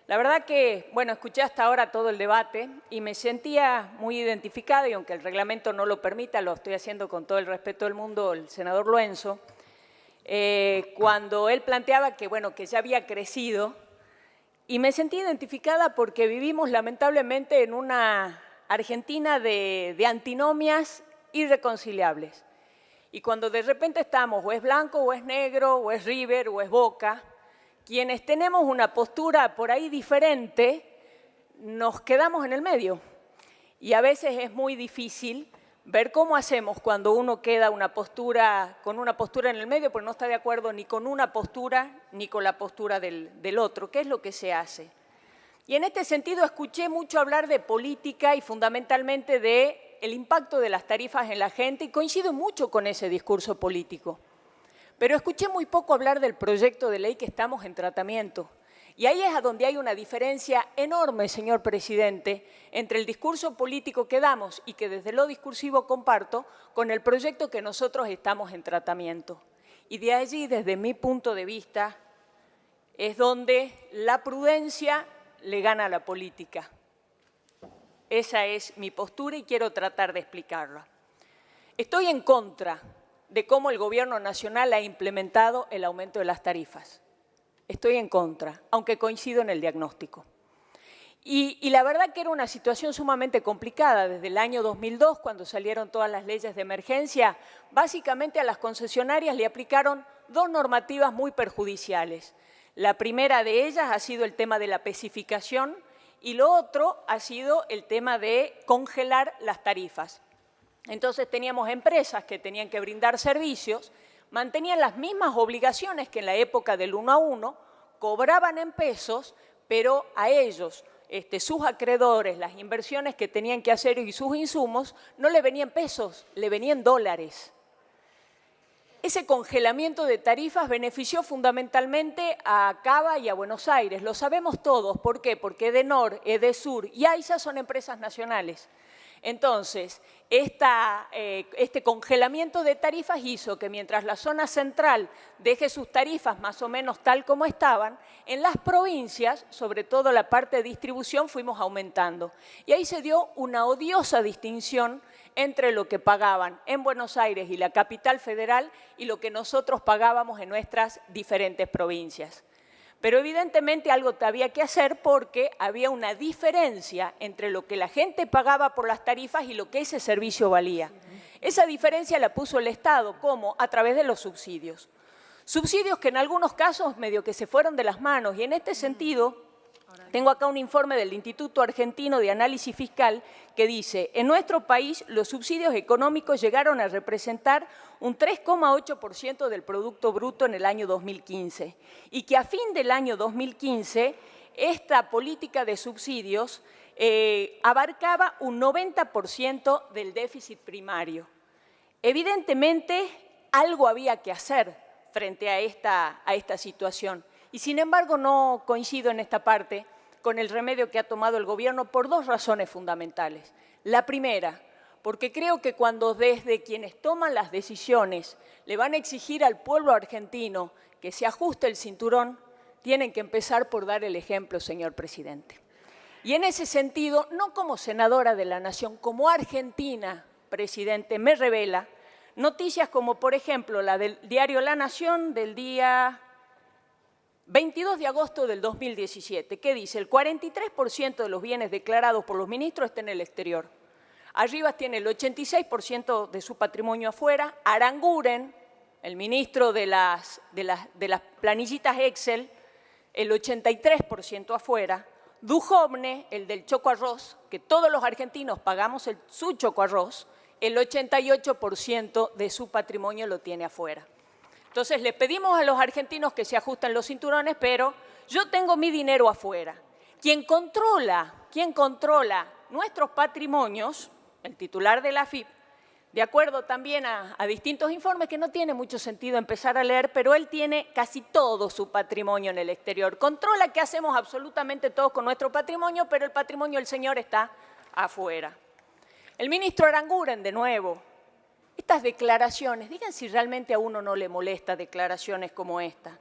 La verdad que, bueno, escuché hasta ahora todo el debate y me sentía muy identificada, y aunque el reglamento no lo permita, lo estoy haciendo con todo el respeto del mundo, el senador Loenzo, cuando él planteaba que, bueno, que ya había crecido, y me sentí identificada porque vivimos lamentablemente en una Argentina de antinomias irreconciliables. Y cuando de repente estamos o es blanco o es negro, o es River o es Boca, quienes tenemos una postura por ahí diferente, nos quedamos en el medio. Y a veces es muy difícil ver cómo hacemos cuando uno queda con una postura en el medio, porque no está de acuerdo ni con una postura ni con la postura del otro. ¿Qué es lo que se hace? Y en este sentido escuché mucho hablar de política y fundamentalmente del impacto de las tarifas en la gente, y coincido mucho con ese discurso político. Pero escuché muy poco hablar del proyecto de ley que estamos en tratamiento. Y ahí es a donde hay una diferencia enorme, señor presidente, entre el discurso político que damos y que desde lo discursivo comparto con el proyecto que nosotros estamos en tratamiento. Y de allí, desde mi punto de vista, es donde la prudencia le gana a la política. Esa es mi postura y quiero tratar de explicarla. Estoy en contra de cómo el Gobierno Nacional ha implementado el aumento de las tarifas. Estoy en contra, aunque coincido en el diagnóstico. Y la verdad que era una situación sumamente complicada. Desde el año 2002, cuando salieron todas las leyes de emergencia, básicamente a las concesionarias le aplicaron dos normativas muy perjudiciales. La primera de ellas ha sido el tema de la especificación y lo otro ha sido el tema de congelar las tarifas. Entonces teníamos empresas que tenían que brindar servicios, mantenían las mismas obligaciones que en la época del 1 a 1, cobraban en pesos, pero a ellos, sus acreedores, las inversiones que tenían que hacer y sus insumos, no le venían pesos, le venían dólares. Ese congelamiento de tarifas benefició fundamentalmente a Cava y a Buenos Aires. Lo sabemos todos. ¿Por qué? Porque Edenor, Edesur y AISA son empresas nacionales. Entonces, este congelamiento de tarifas hizo que mientras la zona central deje sus tarifas más o menos tal como estaban, en las provincias, sobre todo la parte de distribución, fuimos aumentando. Y ahí se dio una odiosa distinción entre lo que pagaban en Buenos Aires y la capital federal y lo que nosotros pagábamos en nuestras diferentes provincias. Pero evidentemente algo había que hacer porque había una diferencia entre lo que la gente pagaba por las tarifas y lo que ese servicio valía. Esa diferencia la puso el Estado, ¿cómo? A través de los subsidios. Subsidios que en algunos casos medio que se fueron de las manos, y en este sentido tengo acá un informe del Instituto Argentino de Análisis Fiscal que dice: en nuestro país los subsidios económicos llegaron a representar un 3,8% del Producto Bruto en el año 2015 y que a fin del año 2015 esta política de subsidios abarcaba un 90% del déficit primario. Evidentemente algo había que hacer frente a esta situación y sin embargo no coincido en esta parte con el remedio que ha tomado el gobierno por dos razones fundamentales. La primera, porque creo que cuando desde quienes toman las decisiones le van a exigir al pueblo argentino que se ajuste el cinturón, tienen que empezar por dar el ejemplo, señor presidente. Y en ese sentido, no como senadora de la Nación, como argentina, presidente, me revela noticias como, por ejemplo, la del diario La Nación del día 22 de agosto del 2017, que dice: el 43% de los bienes declarados por los ministros está en el exterior. Arriba tiene el 86% de su patrimonio afuera. Aranguren, el ministro de las planillitas Excel, el 83% afuera. Duhovne, el del choco arroz, que todos los argentinos pagamos su choco arroz, el 88% de su patrimonio lo tiene afuera. Entonces, le pedimos a los argentinos que se ajusten los cinturones, pero yo tengo mi dinero afuera. Quien controla nuestros patrimonios, el titular de la AFIP, de acuerdo también a distintos informes que no tiene mucho sentido empezar a leer, pero él tiene casi todo su patrimonio en el exterior. Controla qué hacemos absolutamente todos con nuestro patrimonio, pero el patrimonio del señor está afuera. El ministro Aranguren, de nuevo. Estas declaraciones, digan si realmente a uno no le molesta declaraciones como esta.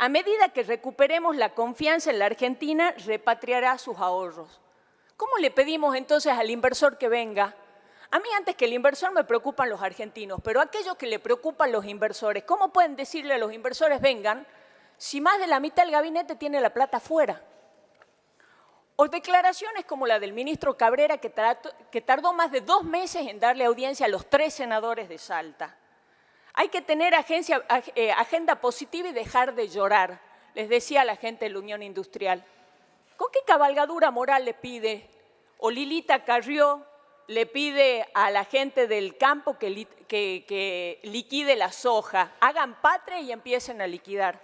A medida que recuperemos la confianza en la Argentina, repatriará sus ahorros. ¿Cómo le pedimos entonces al inversor que venga? A mí antes que el inversor me preocupan los argentinos, pero a aquellos que le preocupan los inversores, ¿cómo pueden decirle a los inversores vengan si más de la mitad del gabinete tiene la plata afuera? O declaraciones como la del ministro Cabrera, que tardó más de 2 meses en darle audiencia a los 3 senadores de Salta. Hay que tener agenda positiva y dejar de llorar, les decía la gente de la Unión Industrial. ¿Con qué cabalgadura moral le pide? O Lilita Carrió le pide a la gente del campo que liquide la soja, hagan patria y empiecen a liquidar.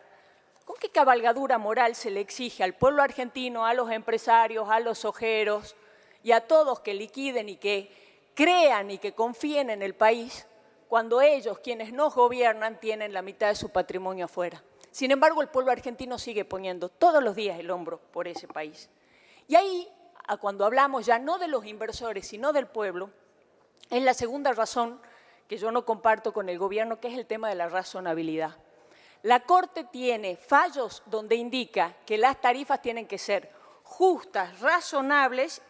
¿Con qué cabalgadura moral se le exige al pueblo argentino, a los empresarios, a los sojeros y a todos que liquiden y que crean y que confíen en el país cuando ellos, quienes nos gobiernan, tienen la mitad de su patrimonio afuera? Sin embargo, el pueblo argentino sigue poniendo todos los días el hombro por ese país. Y ahí, cuando hablamos ya no de los inversores, sino del pueblo, es la segunda razón que yo no comparto con el gobierno, que es el tema de la razonabilidad. La Corte tiene fallos donde indica que las tarifas tienen que ser justas, razonables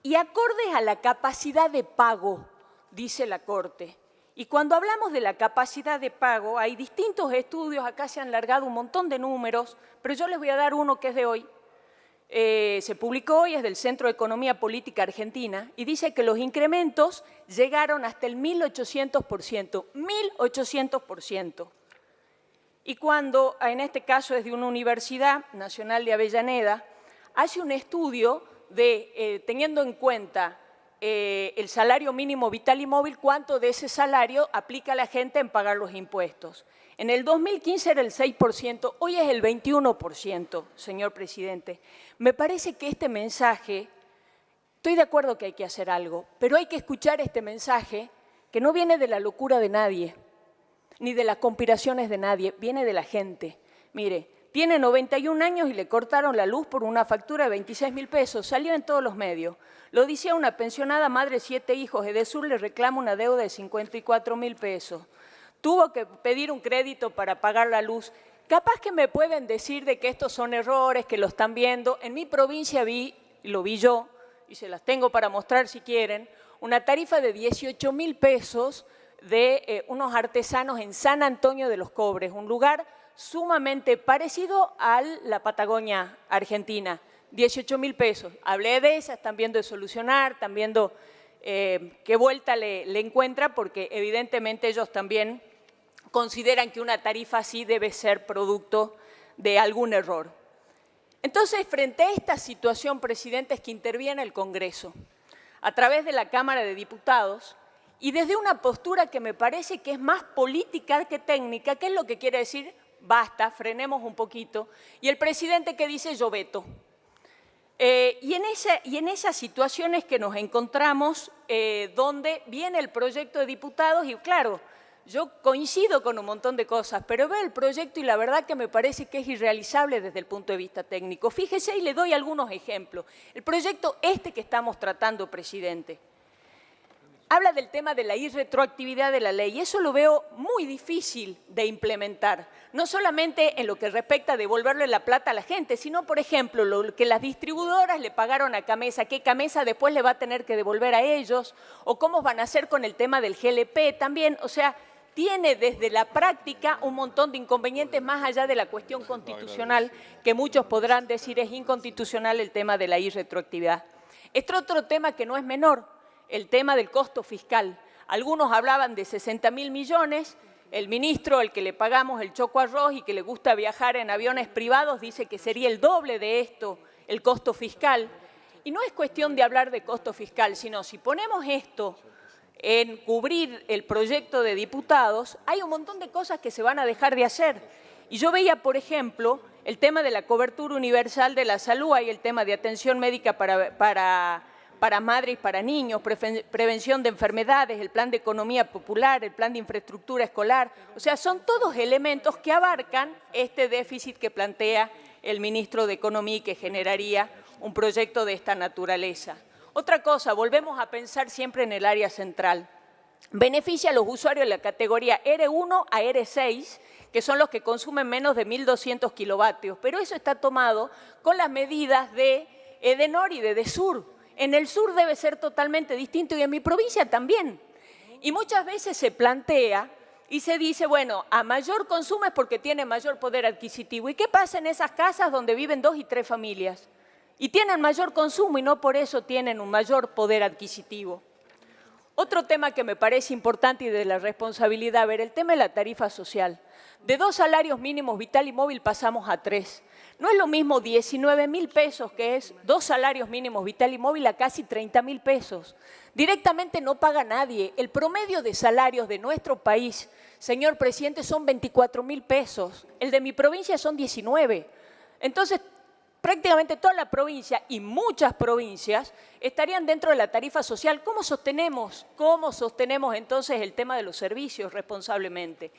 y acordes a la capacidad de pago, dice la Corte. Y cuando hablamos de la capacidad de pago, hay distintos estudios, acá se han largado un montón de números, pero yo les voy a dar uno que es de hoy. Se publicó hoy, es del Centro de Economía Política Argentina, y dice que los incrementos llegaron hasta el 1800%, 1800%. Y cuando, en este caso es de una Universidad Nacional de Avellaneda, hace un estudio de, teniendo en cuenta el salario mínimo vital y móvil, cuánto de ese salario aplica la gente en pagar los impuestos. En el 2015 era el 6%, hoy es el 21%, señor presidente. Me parece que este mensaje, estoy de acuerdo que hay que hacer algo, pero hay que escuchar este mensaje que no viene de la locura de nadie, ni de las conspiraciones de nadie, viene de la gente. Mire, tiene 91 años y le cortaron la luz por una factura de 26.000 pesos, salió en todos los medios. Lo decía una pensionada madre de 7 hijos, Edesur le reclama una deuda de 54.000 pesos. Tuvo que pedir un crédito para pagar la luz. Capaz que me pueden decir de que estos son errores, que lo están viendo. En mi provincia lo vi yo, y se las tengo para mostrar si quieren, una tarifa de 18.000 pesos de unos artesanos en San Antonio de los Cobres, un lugar sumamente parecido a la Patagonia Argentina, 18.000 pesos. Hablé de esas, están viendo de solucionar, están viendo qué vuelta le encuentra, porque evidentemente ellos también consideran que una tarifa así debe ser producto de algún error. Entonces, frente a esta situación, presidente, es que interviene el Congreso a través de la Cámara de Diputados, y desde una postura que me parece que es más política que técnica, ¿qué es lo que quiere decir? Basta, frenemos un poquito. Y el presidente que dice yo veto. Y en esas situaciones que nos encontramos, donde viene el proyecto de diputados, y claro, yo coincido con un montón de cosas, pero veo el proyecto y la verdad que me parece que es irrealizable desde el punto de vista técnico. Fíjese y le doy algunos ejemplos. El proyecto que estamos tratando, presidente, habla del tema de la irretroactividad de la ley, y eso lo veo muy difícil de implementar, no solamente en lo que respecta a devolverle la plata a la gente, sino, por ejemplo, lo que las distribuidoras le pagaron a Camesa, que Camesa después le va a tener que devolver a ellos, o cómo van a hacer con el tema del GLP también. O sea, tiene desde la práctica un montón de inconvenientes más allá de la cuestión constitucional, que muchos podrán decir es inconstitucional el tema de la irretroactividad. Este otro tema que no es menor, el tema del costo fiscal. Algunos hablaban de 60.000 millones, el ministro, el que le pagamos el choco arroz y que le gusta viajar en aviones privados, dice que sería el doble de esto, el costo fiscal. Y no es cuestión de hablar de costo fiscal, sino si ponemos esto en cubrir el proyecto de diputados, hay un montón de cosas que se van a dejar de hacer. Y yo veía, por ejemplo, el tema de la cobertura universal de la salud, hay el tema de atención médica para madres y para niños, prevención de enfermedades, el plan de economía popular, el plan de infraestructura escolar. O sea, son todos elementos que abarcan este déficit que plantea el ministro de Economía y que generaría un proyecto de esta naturaleza. Otra cosa, volvemos a pensar siempre en el área central. Beneficia a los usuarios de la categoría R1 a R6, que son los que consumen menos de 1.200 kilovatios, pero eso está tomado con las medidas de Edenor y de Edesur. En el sur debe ser totalmente distinto y en mi provincia también. Y muchas veces se plantea y se dice, bueno, a mayor consumo es porque tiene mayor poder adquisitivo. ¿Y qué pasa en esas casas donde viven 2 y 3 familias? Y tienen mayor consumo y no por eso tienen un mayor poder adquisitivo. Otro tema que me parece importante y de la responsabilidad, a ver, el tema de la tarifa social. De 2 salarios mínimos vital y móvil pasamos a 3. No es lo mismo 19.000 pesos, que es 2 salarios mínimos vital y móvil, a casi 30.000 pesos. Directamente no paga nadie. El promedio de salarios de nuestro país, señor presidente, son 24.000 pesos. El de mi provincia son 19. Entonces, prácticamente toda la provincia y muchas provincias estarían dentro de la tarifa social. ¿Cómo sostenemos entonces el tema de los servicios responsablemente?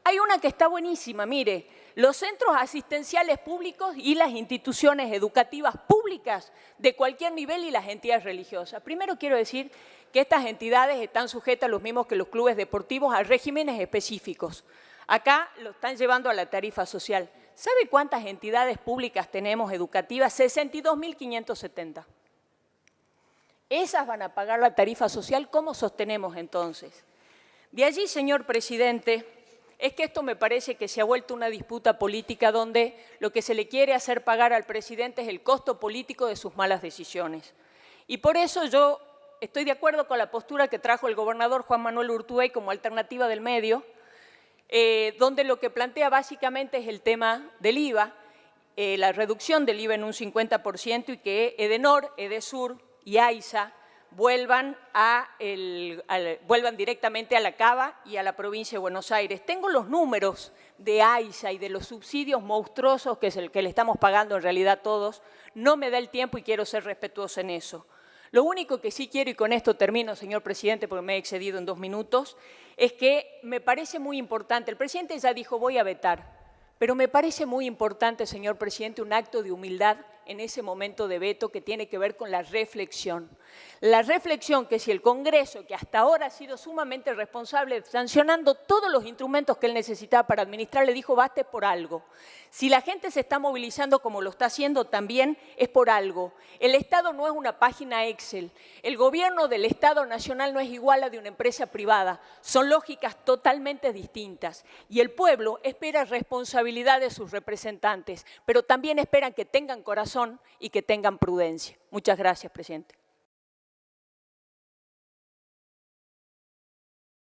Hay una que está buenísima, mire, los centros asistenciales públicos y las instituciones educativas públicas de cualquier nivel y las entidades religiosas. Primero quiero decir que estas entidades están sujetas, los mismos que los clubes deportivos, a regímenes específicos. Acá lo están llevando a la tarifa social. ¿Sabe cuántas entidades públicas tenemos educativas? 62.570. Esas van a pagar la tarifa social. ¿Cómo sostenemos entonces? De allí, señor presidente, es que esto me parece que se ha vuelto una disputa política donde lo que se le quiere hacer pagar al presidente es el costo político de sus malas decisiones. Y por eso yo estoy de acuerdo con la postura que trajo el gobernador Juan Manuel Urtubey como alternativa del medio, donde lo que plantea básicamente es el tema del IVA, la reducción del IVA en un 50% y que Edenor, Edesur y AISA vuelvan directamente a la Cava y a la provincia de Buenos Aires. Tengo los números de AISA y de los subsidios monstruosos que es el que le estamos pagando en realidad todos. No me da el tiempo y quiero ser respetuoso en eso. Lo único que sí quiero, y con esto termino, señor presidente, porque me he excedido en 2 minutos, es que me parece muy importante, el presidente ya dijo voy a vetar, pero me parece muy importante, señor presidente, un acto de humildad en ese momento de veto que tiene que ver con la reflexión. La reflexión que si el Congreso, que hasta ahora ha sido sumamente responsable, sancionando todos los instrumentos que él necesitaba para administrar, le dijo baste por algo. Si la gente se está movilizando como lo está haciendo también, es por algo. El Estado no es una página Excel. El gobierno del Estado nacional no es igual a de una empresa privada. Son lógicas totalmente distintas. Y el pueblo espera responsabilidad de sus representantes, pero también esperan que tengan corazón y que tengan prudencia. Muchas gracias, presidente.